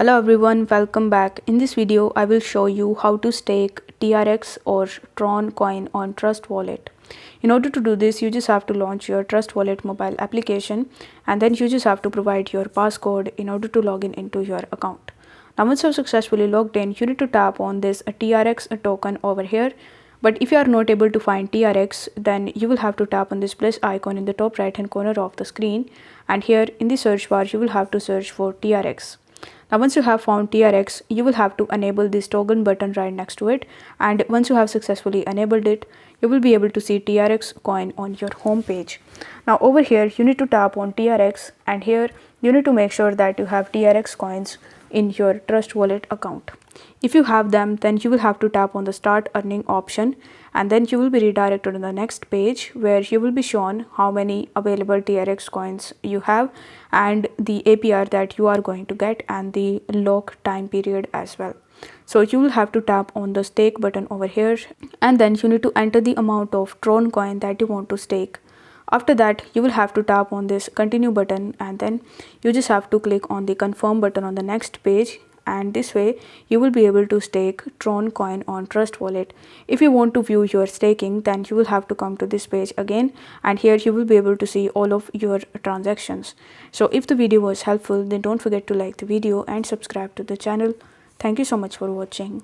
Hello everyone, welcome back. In this video, I will show you how to stake TRX or Tron coin on Trust Wallet. In order to do this, you just have to launch your Trust Wallet mobile application and then you just have to provide your passcode in order to log in into your account. Now once you're successfully logged in, you need to tap on this TRX token over here. But if you are not able to find TRX, then you will have to tap on this plus icon in the top right hand corner of the screen, and here in the search bar you will have to search for TRX. Now once you have found TRX, you will have to enable this toggle button right next to it, and once you have successfully enabled it, you will be able to see TRX coin on your home page. Now over here you need to tap on TRX, and here you need to make sure that you have TRX coins in your Trust Wallet account. If you have them, then you will have to tap on the start earning option, and then you will be redirected to the next page where you will be shown how many available TRX coins you have and the APR that you are going to get and the lock time period as well. So you will have to tap on the stake button over here, and then you need to enter the amount of Tron coin that you want to stake. After that, you will have to tap on this continue button, and then you just have to click on the confirm button on the next page, and this way you will be able to stake Tron coin on Trust Wallet. If you want to view your staking, then you will have to come to this page again, and here you will be able to see all of your transactions. So if the video was helpful, then don't forget to like the video and subscribe to the channel. Thank you so much for watching.